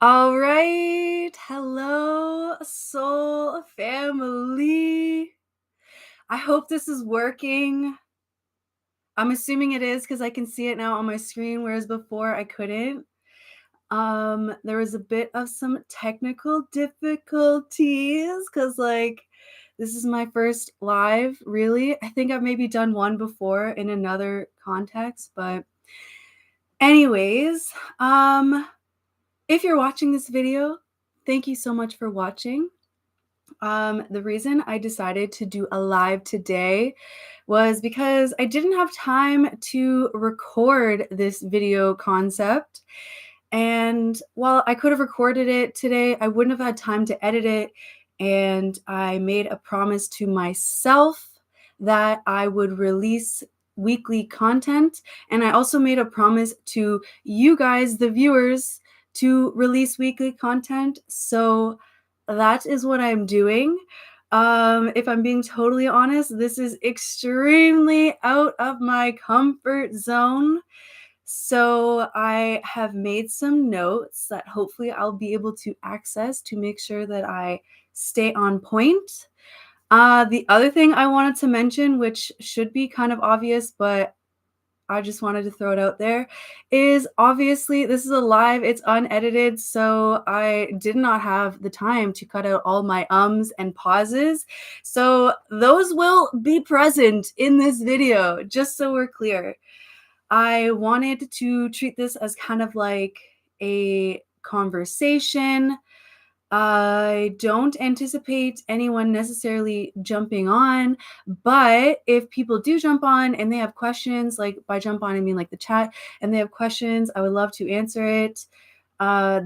All right. Hello, soul family. I hope this is working. I'm assuming it is because I can see it now on my screen, whereas before I couldn't. There was a bit of some technical difficulties because, this is my first live, really. I think I've maybe done one before in another context, but, anyways, if you're watching this video, thank you so much for watching. The reason I decided to do a live today was because I didn't have time to record this video concept. And while I could have recorded it today, I wouldn't have had time to edit it. And I made a promise to myself that I would release weekly content. And I also made a promise to you guys, the viewers, to release weekly content. So that is what I'm doing. If I'm being totally honest, this is extremely out of my comfort zone. So I have made some notes that hopefully I'll be able to access to make sure that I stay on point. The other thing I wanted to mention, which should be kind of obvious, but I just wanted to throw it out there, is obviously this is a live, it's unedited, so I did not have the time to cut out all my ums and pauses. So those will be present in this video, just so we're clear. I wanted to treat this as kind of like a conversation. I don't anticipate anyone necessarily jumping on, but if people do jump on and they have questions, like by jump on, I mean like the chat, and they have questions, I would love to answer it.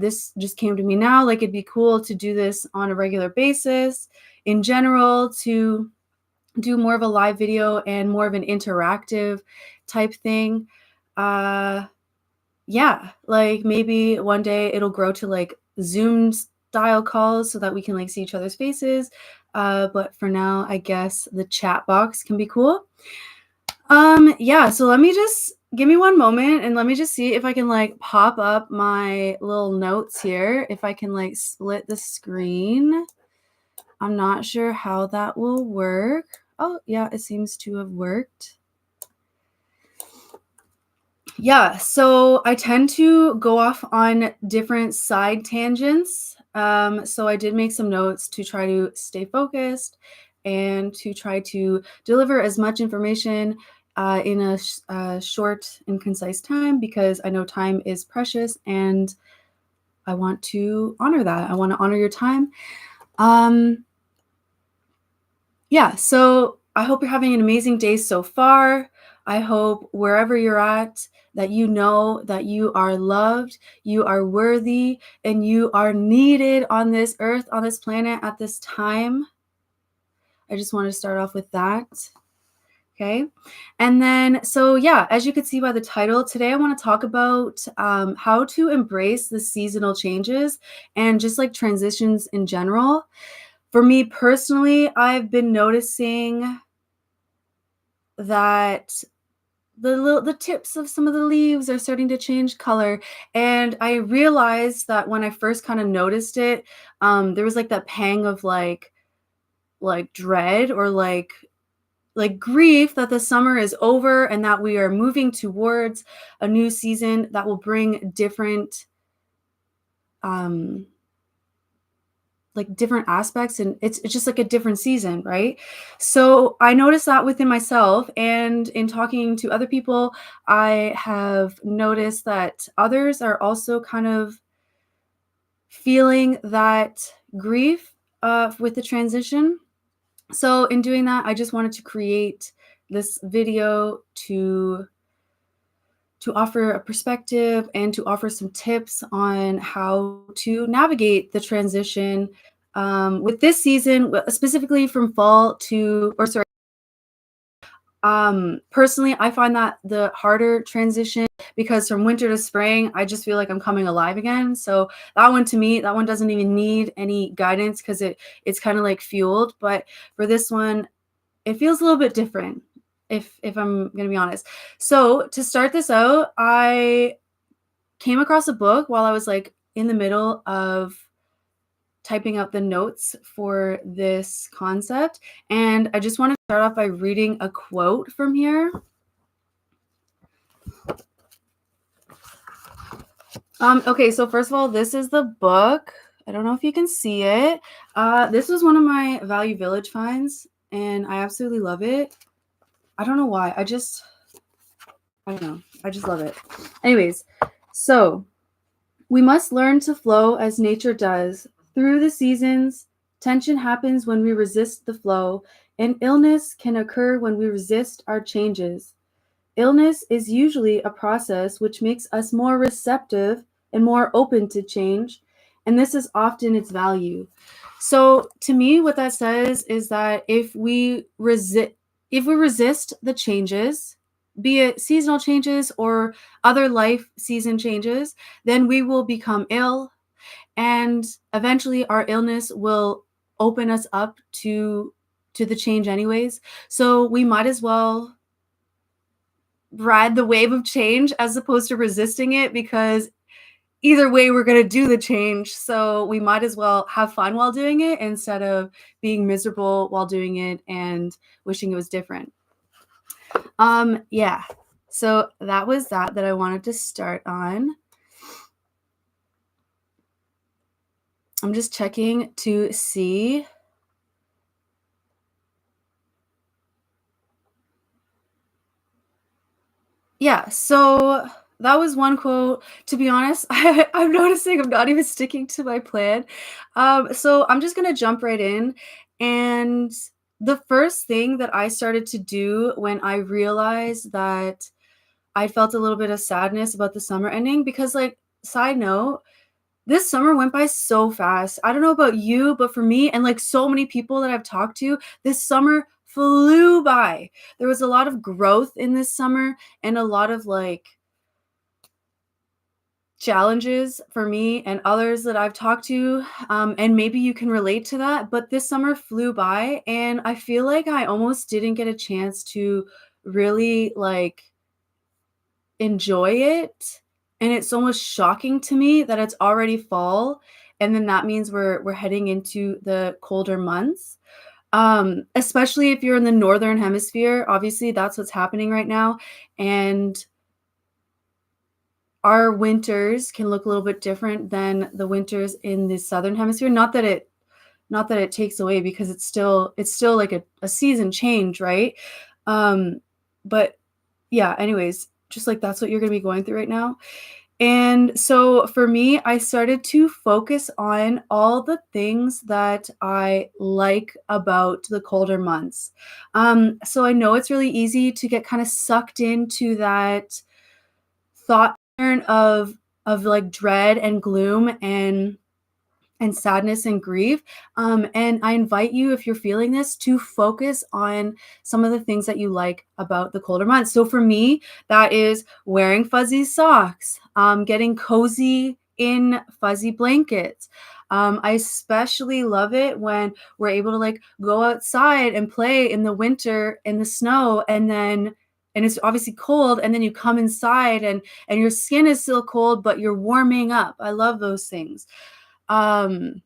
This just came to me now, like it'd be cool to do this on a regular basis in general, to do more of a live video and more of an interactive type thing. Yeah, like maybe one day it'll grow to like Zoom style calls so that we can like see each other's faces. But for now, I guess the chat box can be cool. Yeah, so let me just give me one moment and let me just see if I can like pop up my little notes here. If I can like split the screen. I'm not sure how that will work. Oh, yeah, it seems to have worked. Yeah, so I tend to go off on different side tangents. So I did make some notes to try to stay focused and to try to deliver as much information in a short and concise time, because I know time is precious and I want to honor that. I want to honor your time. Yeah, so I hope you're having an amazing day so far. I hope wherever you're at, that you know that you are loved, you are worthy, and you are needed on this earth, on this planet at this time. I just want to start off with that. Okay. And then, so yeah, as you can see by the title, today I want to talk about how to embrace the seasonal changes and just like transitions in general. For me personally, I've been noticing that the tips of some of the leaves are starting to change color, and I realized that when I first kind of noticed it, there was like that pang of like dread, or like grief that the summer is over and that we are moving towards a new season that will bring different um like different aspects, and it's just like a different season, right? So I noticed that within myself, and in talking to other people, I have noticed that others are also kind of feeling that grief with the transition. So in doing that, I just wanted to create this video to offer a perspective and to offer some tips on how to navigate the transition with this season, specifically from fall to, or sorry, personally, I find that the harder transition, because from winter to spring, I just feel like I'm coming alive again. So that one, to me, that one doesn't even need any guidance because it's kind of like fueled. But for this one, it feels a little bit different, if I'm gonna be honest. So to start this out, I came across a book while I was like in the middle of typing out the notes for this concept, and I just want to start off by reading a quote from here. Okay, so first of all, this is the book. I don't know if you can see it. This was one of my Value Village finds, and I absolutely love it. I don't know why. I don't know. I just love it. Anyways, so we must learn to flow as nature does. Through the seasons, tension happens when we resist the flow, and illness can occur when we resist our changes. Illness is usually a process which makes us more receptive and more open to change, and this is often its value. So, to me, what that says is that if we resist the changes, be it seasonal changes or other life season changes, then we will become ill, and eventually our illness will open us up to the change anyways. So we might as well ride the wave of change as opposed to resisting it, because either way we're going to do the change, so we might as well have fun while doing it instead of being miserable while doing it and wishing it was different. Yeah, so that was that I wanted to start on. I'm just checking to see. Yeah, so that was one quote. To be honest, I'm noticing I'm not even sticking to my plan. So I'm just gonna jump right in. And the first thing that I started to do when I realized that I felt a little bit of sadness about the summer ending, because, like, side note, this summer went by so fast. I don't know about you, but for me and like so many people that I've talked to, this summer flew by. There was a lot of growth in this summer and a lot of like challenges for me and others that I've talked to. And maybe you can relate to that. But this summer flew by, and I feel like I almost didn't get a chance to really like enjoy it, and it's almost shocking to me that it's already fall, and then that means we're heading into the colder months. Especially if you're in the northern hemisphere, obviously that's what's happening right now, and our winters can look a little bit different than the winters in the southern hemisphere. Not that it takes away, because it's still like a season change, right? But yeah, anyways, just like that's what you're going to be going through right now. And so for me, I started to focus on all the things that I like about the colder months. So I know it's really easy to get kind of sucked into that thought pattern of like dread and gloom and sadness and grief. And I invite you, if you're feeling this, to focus on some of the things that you like about the colder months. So for me, that is wearing fuzzy socks, getting cozy in fuzzy blankets. I especially love it when we're able to like go outside and play in the winter in the snow, and it's obviously cold, and then you come inside and your skin is still cold, but you're warming up. I love those things. um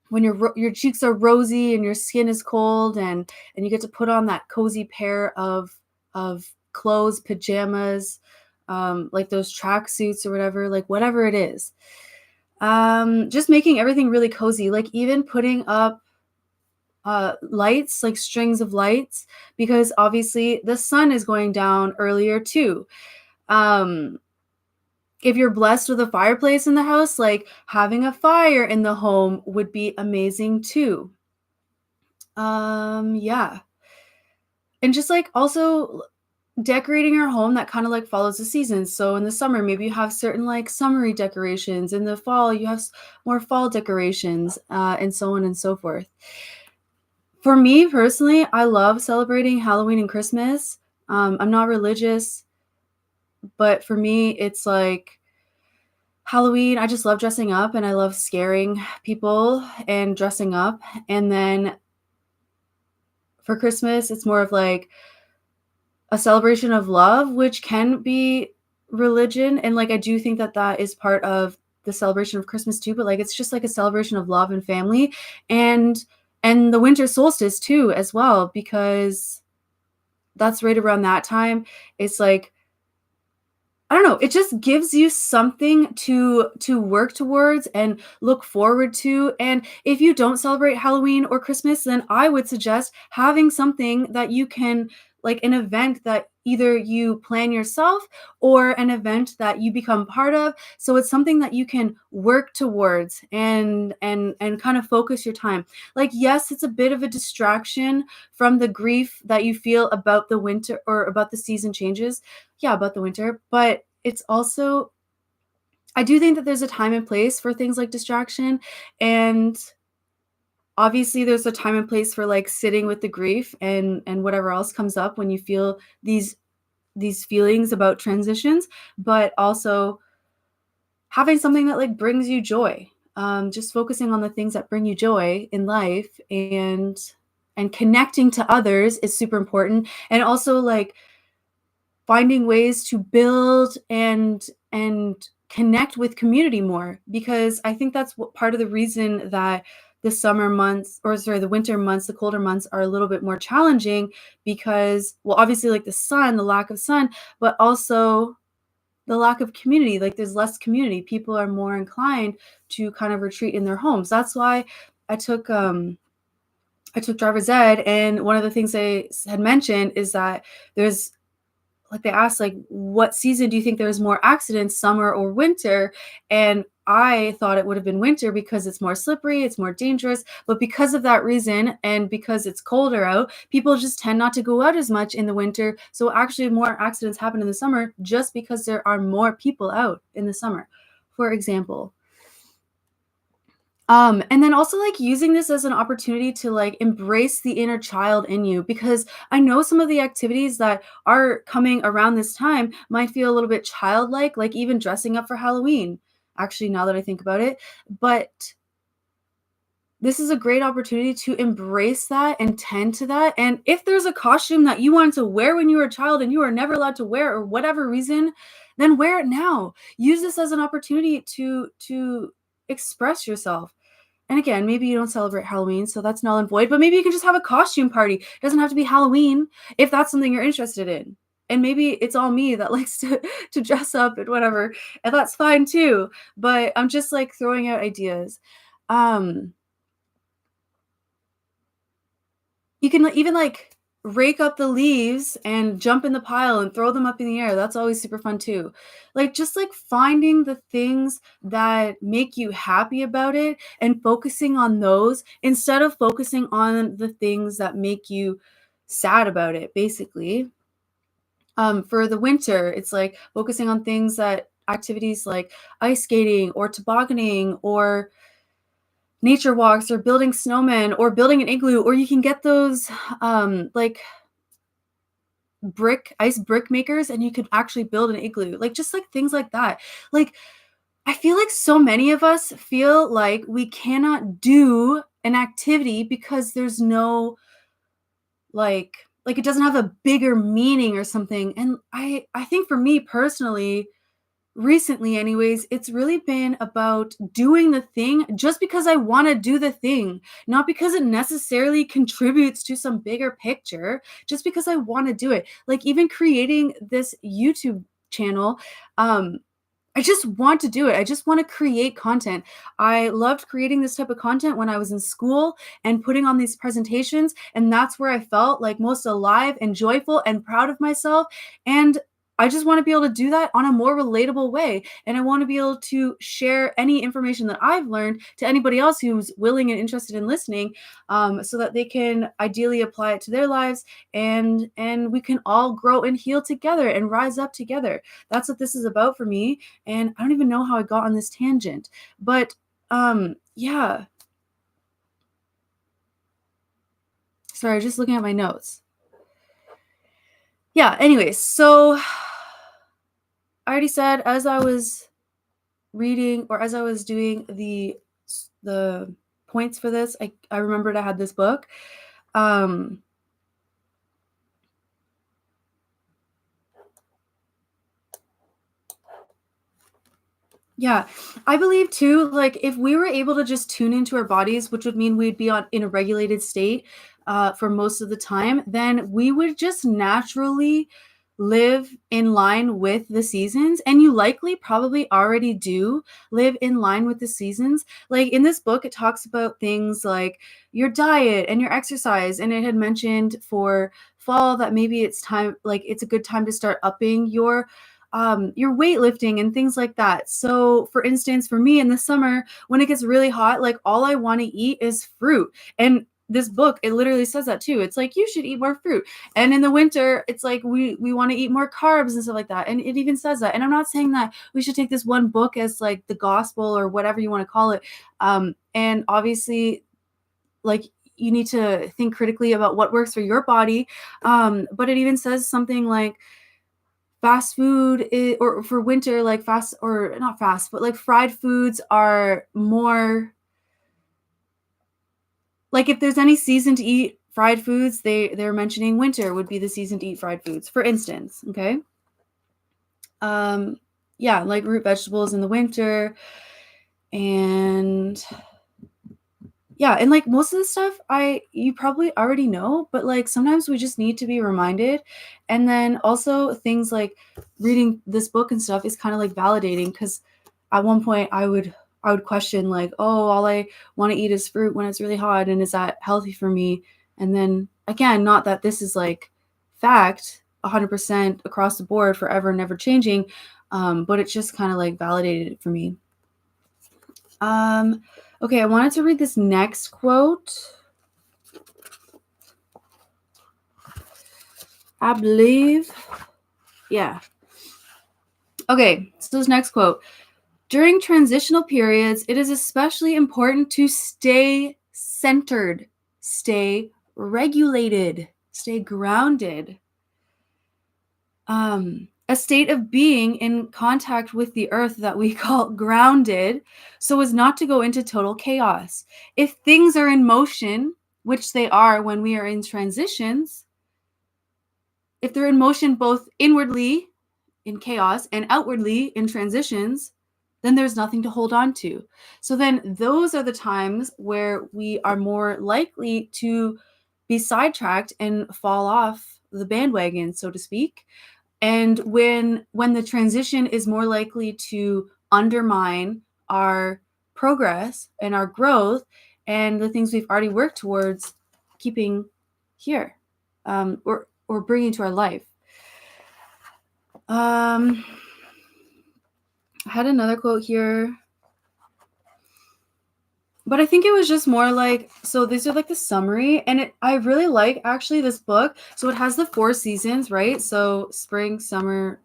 when your cheeks are rosy and your skin is cold, and you get to put on that cozy pair of clothes, pajamas, like those track suits or whatever it is. Just making everything really cozy, like even putting up lights, like strings of lights, because obviously the sun is going down earlier too. um if you're blessed with a fireplace in the house, like having a fire in the home would be amazing too. Yeah. And just like also decorating your home that kind of like follows the seasons. So in the summer, maybe you have certain like summery decorations. In the fall, you have more fall decorations, and so on and so forth. For me personally, I love celebrating Halloween and Christmas. I'm not religious, but for me, it's like Halloween, I just love dressing up and I love scaring people and dressing up. And then for Christmas, it's more of like a celebration of love, which can be religion. And like, I do think that that is part of the celebration of Christmas too, but like it's just like a celebration of love and family, and the winter solstice too as well, because that's right around that time. It's like, I don't know, it just gives you something to work towards and look forward to, and if you don't celebrate Halloween or Christmas, then I would suggest having something that you can, like an event that either you plan yourself or an event that you become part of, so it's something that you can work towards and kind of focus your time. Like, yes, it's a bit of a distraction from the grief that you feel about the winter or about the season changes, yeah, about the winter, but it's also, I do think that there's a time and place for things like distraction, and obviously there's a time and place for like sitting with the grief and whatever else comes up when you feel these feelings about transitions, but also having something that like brings you joy. Just focusing on the things that bring you joy in life, and connecting to others is super important, and also like finding ways to build and connect with community more, because I think that's what part of the reason that the summer months, or sorry, the winter months, the colder months are a little bit more challenging, because, well, obviously like the sun, the lack of sun, but also the lack of community. Like there's less community. People are more inclined to kind of retreat in their homes. That's why I took I took driver's ed, and one of the things they had mentioned is that there's, like, they asked like, what season do you think there's more accidents, summer or winter? And I thought it would have been winter because it's more slippery, it's more dangerous, but because of that reason and because it's colder out, people just tend not to go out as much in the winter, so actually more accidents happen in the summer just because there are more people out in the summer, for example. And then also like using this as an opportunity to like embrace the inner child in you, because I know some of the activities that are coming around this time might feel a little bit childlike, like even dressing up for Halloween. Actually, now that I think about it, but this is a great opportunity to embrace that and tend to that. And if there's a costume that you wanted to wear when you were a child and you were never allowed to wear or whatever reason, then wear it now. Use this as an opportunity to express yourself. And again, maybe you don't celebrate Halloween, so that's null and void, but maybe you can just have a costume party. It doesn't have to be Halloween if that's something you're interested in. And maybe it's all me that likes to dress up and whatever, and that's fine too. But I'm just like throwing out ideas. Um, you can even like rake up the leaves and jump in the pile and throw them up in the air. That's always super fun too. Like just like finding the things that make you happy about it and focusing on those instead of focusing on the things that make you sad about it, basically. For the winter, it's like focusing on things that activities like ice skating or tobogganing or nature walks or building snowmen or building an igloo, or you can get those like ice brick makers, and you could actually build an igloo, like just like things like that. Like I feel like so many of us feel like we cannot do an activity because there's no like it doesn't have a bigger meaning or something. And I think for me personally, recently anyways, it's really been about doing the thing just because I want to do the thing, not because it necessarily contributes to some bigger picture, just because I want to do it. Like even creating this YouTube channel, um I just want to do it. I just want to create content. I loved creating this type of content when I was in school and putting on these presentations, and that's where I felt like most alive and joyful and proud of myself. And I just want to be able to do that on a more relatable way. And I want to be able to share any information that I've learned to anybody else who's willing and interested in listening, so that they can ideally apply it to their lives, and we can all grow and heal together and rise up together. That's what this is about for me, and I don't even know how I got on this tangent, but yeah. Sorry, just looking at my notes. Yeah, anyways, so I already said, as I was reading or as I was doing the points for this, I remembered I had this book. Um Yeah, I believe too, like if we were able to just tune into our bodies, which would mean we'd be on in a regulated state for most of the time, then we would just naturally live in line with the seasons. And you likely probably already do live in line with the seasons. Like in this book, it talks about things like your diet and your exercise. And it had mentioned for fall that maybe it's time, like it's a good time to start upping your weightlifting and things like that. So, for instance, for me in the summer, when it gets really hot, like all I want to eat is fruit. And this book, it literally says that too. It's like you should eat more fruit. And in the winter, it's like we want to eat more carbs and stuff like that. And it even says that. And I'm not saying that we should take this one book as like the gospel or whatever you want to call it. And obviously, like you need to think critically about what works for your body. But it even says something like fast food or for winter, like fast or not fast, but like fried foods are more like if there's any season to eat fried foods, they're mentioning winter would be the season to eat fried foods, for instance. Okay. Um, yeah, like root vegetables in the winter. And yeah, and like most of the stuff you probably already know, but like sometimes we just need to be reminded. And then also things like reading this book and stuff is kind of like validating because at one point I would question like, oh, all I want to eat is fruit when it's really hot, and is that healthy for me? And then again, not that this is like fact 100% across the board forever never changing, but it's just kind of like validated it for me. Okay, I wanted to read this next quote. I believe, yeah. Okay, so this next quote. During transitional periods, it is especially important to stay centered, stay regulated, stay grounded. A state of being in contact with the earth that we call grounded, so as not to go into total chaos. If things are in motion, which they are when we are in transitions, if they're in motion both inwardly in chaos and outwardly in transitions, then there's nothing to hold on to. So then those are the times where we are more likely to be sidetracked and fall off the bandwagon, so to speak. And when the transition is more likely to undermine our progress and our growth and the things we've already worked towards keeping here, or bringing to our life. I had another quote here, but I think it was just more like, so these are like the summary, and I really like actually this book. So it has the 4 seasons, right? So spring, summer,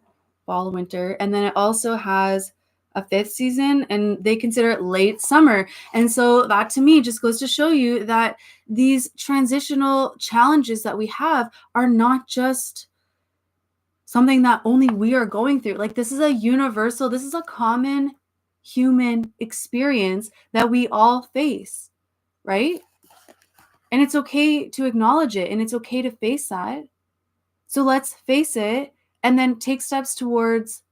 fall, winter, and then it also has a 5th season, and they consider it late summer. And so that to me just goes to show you that these transitional challenges that we have are not just something that only we are going through. Like this is a universal, this is a common human experience that we all face, right? And it's okay to acknowledge it and it's okay to face that. So let's face it and then take steps towards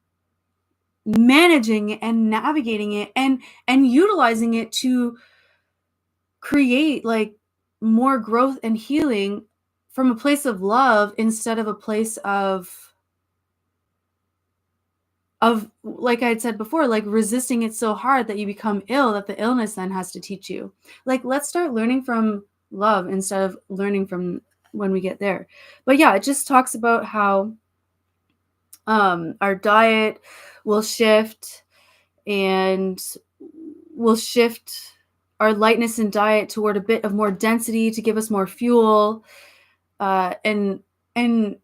managing it and navigating it and utilizing it to create like more growth and healing from a place of love instead of a place of like I had said before, like resisting it so hard that you become ill that the illness then has to teach you. Like let's start learning from love instead of learning from when we get there. But yeah, it just talks about how our diet will shift and we'll shift our lightness in diet toward a bit of more density to give us more fuel, and to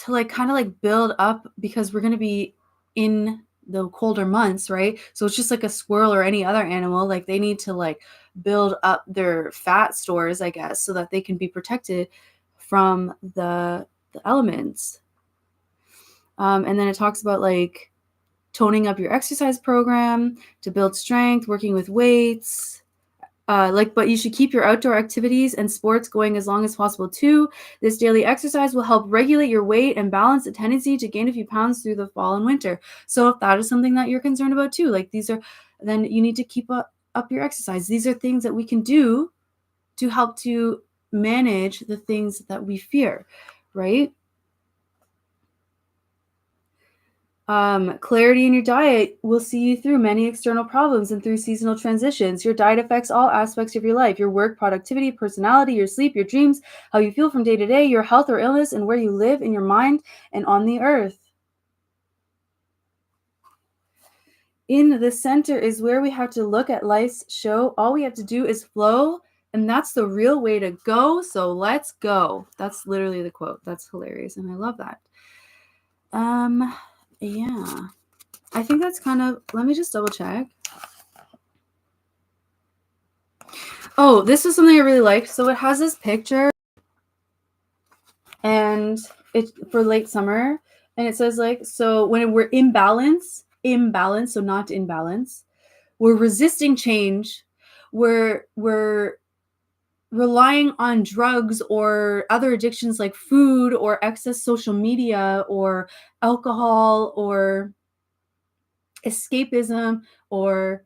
like kind of like build up because we're going to be in the colder months, right? So it's just like a squirrel or any other animal, like they need to like build up their fat stores, I guess, so that they can be protected from the elements. And then it talks about like toning up your exercise program to build strength, working with weights, But you should keep your outdoor activities and sports going as long as possible too. This daily exercise will help regulate your weight and balance the tendency to gain a few pounds through the fall and winter. So if that is something that you're concerned about too, like then you need to keep up your exercise. These are things that we can do to help to manage the things that we fear, right? Clarity in your diet will see you through many external problems and through seasonal transitions. Your diet affects all aspects of your life: your work, productivity, personality, your sleep, your dreams, how you feel from day to day, your health or illness, and where you live in your mind and on the earth. In the center is where we have to look at life's show. All we have to do is flow, and that's the real way to go. So let's go. That's literally the quote. That's hilarious, and I love that. Yeah. I think that's kind of, let me just double check. Oh, this is something I really liked. So it has this picture, and it's for late summer, and it says like, so when we're imbalance, so not in balance, we're resisting change, we're relying on drugs or other addictions like food or excess social media or alcohol or escapism or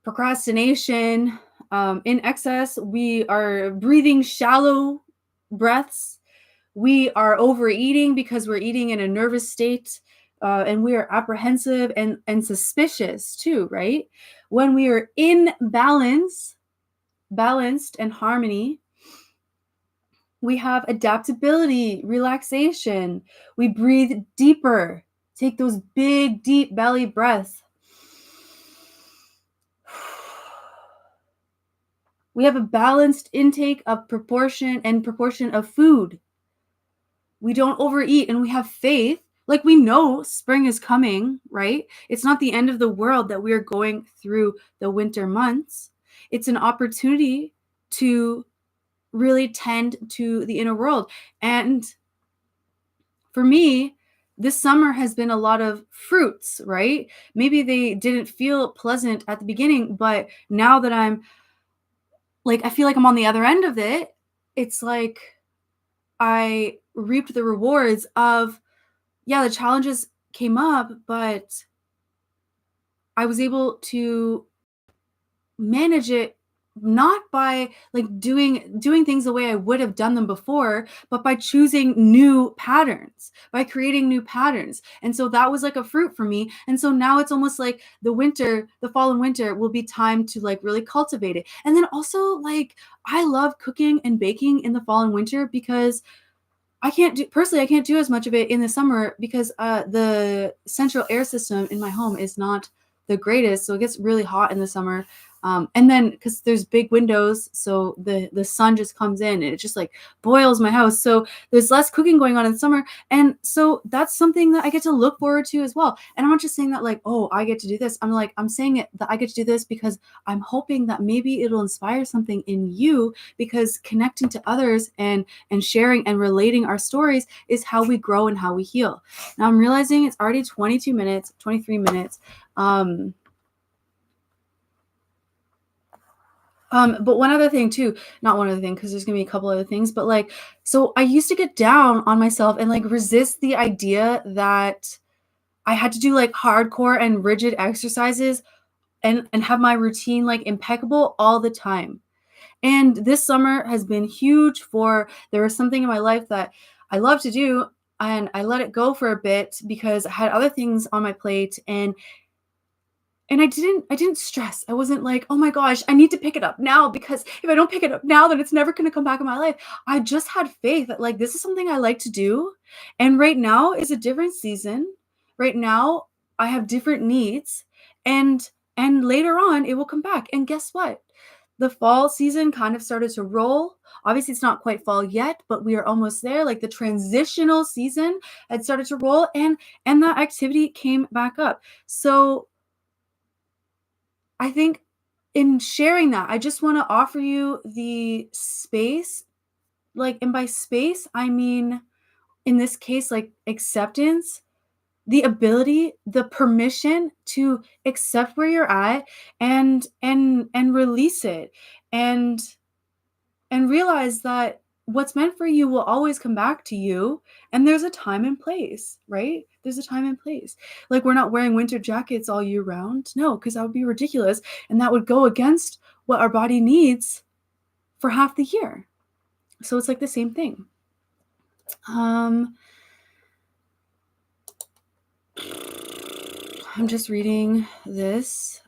procrastination. In excess, we are breathing shallow breaths. We are overeating because we're eating in a nervous state, and we are apprehensive and suspicious too, right? When we are in balanced and harmony, we have adaptability, relaxation. We breathe deeper. Take those big, deep belly breaths. We have a balanced intake of proportion of food. We don't overeat, and we have faith. Like, we know spring is coming, right? It's not the end of the world that we are going through the winter months. It's an opportunity to really tend to the inner world. And for me, this summer has been a lot of fruits, right? Maybe they didn't feel pleasant at the beginning, but now that I'm like, I feel like I'm on the other end of it, it's like I reaped the rewards of, yeah, the challenges came up, but I was able to manage it, not by like doing things the way I would have done them before, but by choosing new patterns, by creating new patterns. And so that was like a fruit for me. And so now it's almost like the fall and winter will be time to like really cultivate it. And then also, like, I love cooking and baking in the fall and winter because I can't do as much of it in the summer because the central air system in my home is not the greatest, so it gets really hot in the summer. And then because there's big windows, so the sun just comes in and it just like boils my house. So there's less cooking going on in summer, and so that's something that I get to look forward to as well. And I'm not just saying that like, oh, I get to do this. I'm saying it that I get to do this because I'm hoping that maybe it'll inspire something in you, because connecting to others and sharing and relating our stories is how we grow and how we heal. Now I'm realizing it's already 23 minutes. But one other thing too, not one other thing, because there's gonna be a couple other things, but like, so I used to get down on myself and like resist the idea that I had to do like hardcore and rigid exercises and have my routine like impeccable all the time. And this summer has been huge for, there was something in my life that I love to do, and I let it go for a bit because I had other things on my plate, and I didn't stress. I wasn't like, "Oh my gosh, I need to pick it up now because if I don't pick it up now, then it's never gonna come back in my life." I just had faith that like this is something I like to do, and right now is a different season. Right now, I have different needs, and later on it will come back. And guess what? The fall season kind of started to roll. Obviously, it's not quite fall yet, but we are almost there. Like the transitional season had started to roll, and that activity came back up. So I think in sharing that, I just want to offer you the space. Like, and by space, I mean, in this case, like acceptance, the ability, the permission to accept where you're at and release it and and realize that what's meant for you will always come back to you, and there's a time and place, right? There's a time and place. Like, we're not wearing winter jackets all year round. No, because that would be ridiculous, and that would go against what our body needs for half the year. So it's like the same thing. Um, I'm just reading this.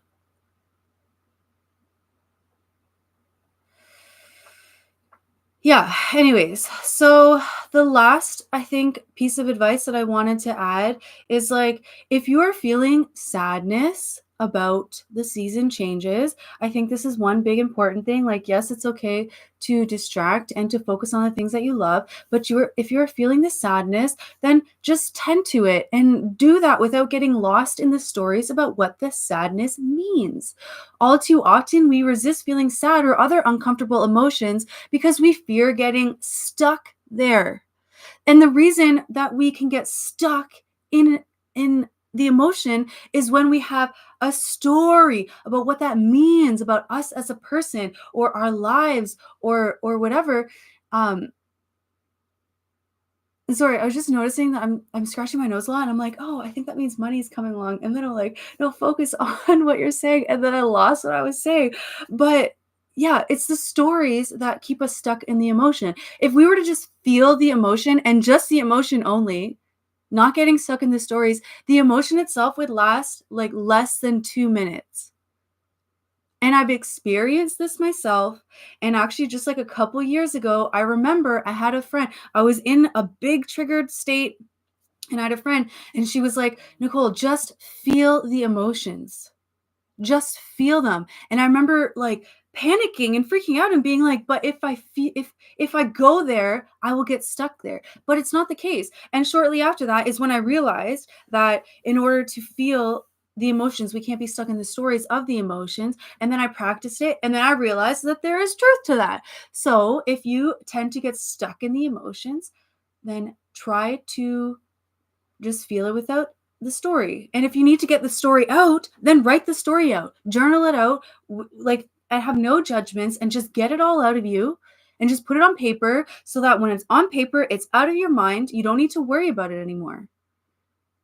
Yeah, anyways, so the last, I think, piece of advice that I wanted to add is like, if you are feeling sadness about the season changes, I think this is one big important thing. Like, yes, it's okay to distract and to focus on the things that you love, but if you're feeling the sadness, then just tend to it and do that without getting lost in the stories about what the sadness means. All too often, we resist feeling sad or other uncomfortable emotions because we fear getting stuck there. And the reason that we can get stuck in the emotion is when we have a story about what that means about us as a person or our lives or whatever. Um, Sorry, I was just noticing that I'm scratching my nose a lot, and I'm like, "Oh, I think that means money's coming along." And then I'm like, "No, focus on what you're saying." And then I lost what I was saying. But yeah, it's the stories that keep us stuck in the emotion. If we were to just feel the emotion and just the emotion only, not getting stuck in the stories, the emotion itself would last like less than 2 minutes. And I've experienced this myself, and actually just like a couple years ago, I remember I had a friend. I was in a big triggered state, and I had a friend, and she was like, "Nicole, just feel the emotions. Just feel them." And I remember like panicking and freaking out and being like, "But if I go there, I will get stuck there." But it's not the case. And shortly after that is when I realized that in order to feel the emotions, we can't be stuck in the stories of the emotions. And then I practiced it, and then I realized that there is truth to that. So if you tend to get stuck in the emotions, then try to just feel it without the story. And if you need to get the story out, then write the story out. Journal it out, like, and have no judgments and just get it all out of you and just put it on paper so that when it's on paper, it's out of your mind. You don't need to worry about it anymore.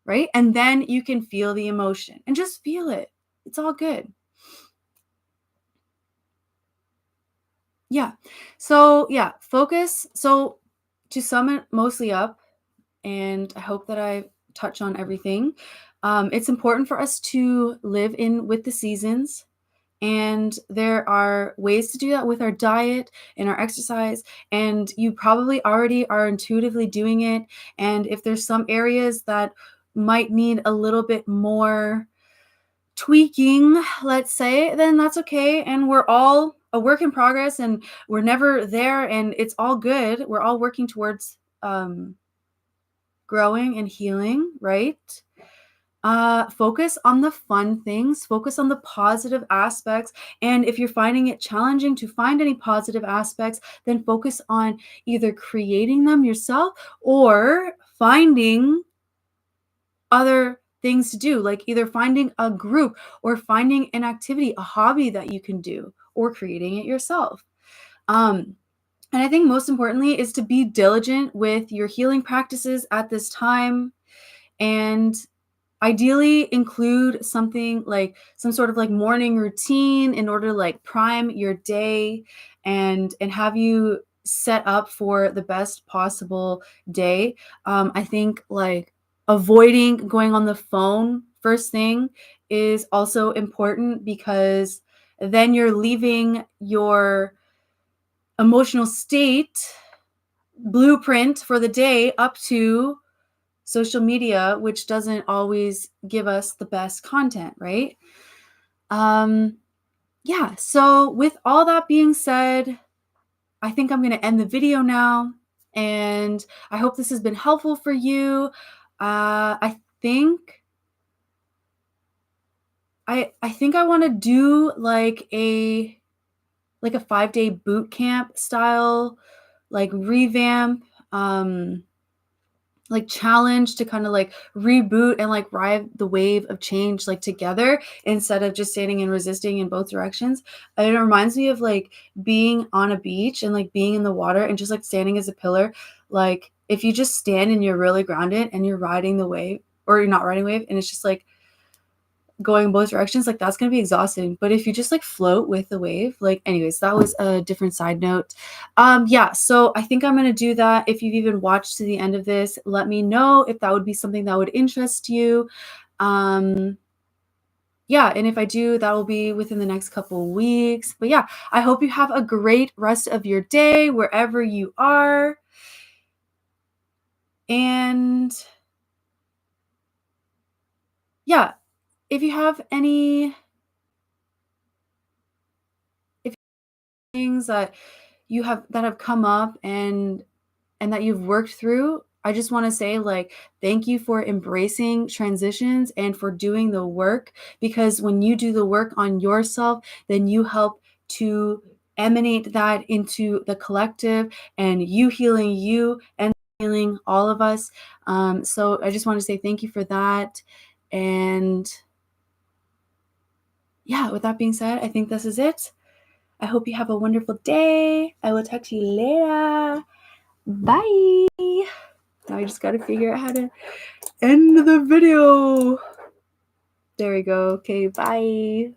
Right? And then you can feel the emotion and just feel it. It's all good. Yeah. So, yeah, focus. So, to sum it mostly up, and I hope that I touch on everything. It's important for us to live in with the seasons, and there are ways to do that with our diet and our exercise. And you probably already are intuitively doing it. And if there's some areas that might need a little bit more tweaking, let's say, then that's okay. And we're all a work in progress, and we're never there, and it's all good. We're all working towards growing and healing, right? Focus on the fun things, focus on the positive aspects. And if you're finding it challenging to find any positive aspects, then focus on either creating them yourself or finding other things to do, like either finding a group or finding an activity, a hobby that you can do, or creating it yourself. Um, and I think most importantly is to be diligent with your healing practices at this time, and ideally include something like some sort of like morning routine in order to like prime your day and have you set up for the best possible day. I think like avoiding going on the phone first thing is also important, because then you're leaving your emotional state blueprint for the day up to social media, which doesn't always give us the best content, right? Um, yeah, so with all that being said, I think I'm going to end the video now, and I hope this has been helpful for you. I think I want to do like a 5-day boot camp style, like revamp, like challenge to kind of like reboot and like ride the wave of change like together instead of just standing and resisting in both directions. It reminds me of like being on a beach and like being in the water and just like standing as a pillar. Like if you just stand and you're really grounded and you're riding the wave, or you're not riding wave and it's just like going both directions, like that's going to be exhausting. But if you just like float with the wave, like anyways, that was a different side note. Yeah, so I think I'm going to do that. If you've even watched to the end of this, let me know if that would be something that would interest you. Yeah, and if I do, that will be within the next couple weeks. But yeah, I hope you have a great rest of your day wherever you are. And yeah, if you have any things that have come up and that you've worked through, I just want to say like thank you for embracing transitions and for doing the work, because when you do the work on yourself, then you help to emanate that into the collective, and you healing you and healing all of us. So I just want to say thank you for that. And yeah, with that being said, I think this is it. I hope you have a wonderful day. I will talk to you later. Bye. Now I just got to figure out how to end the video. There we go. Okay, bye.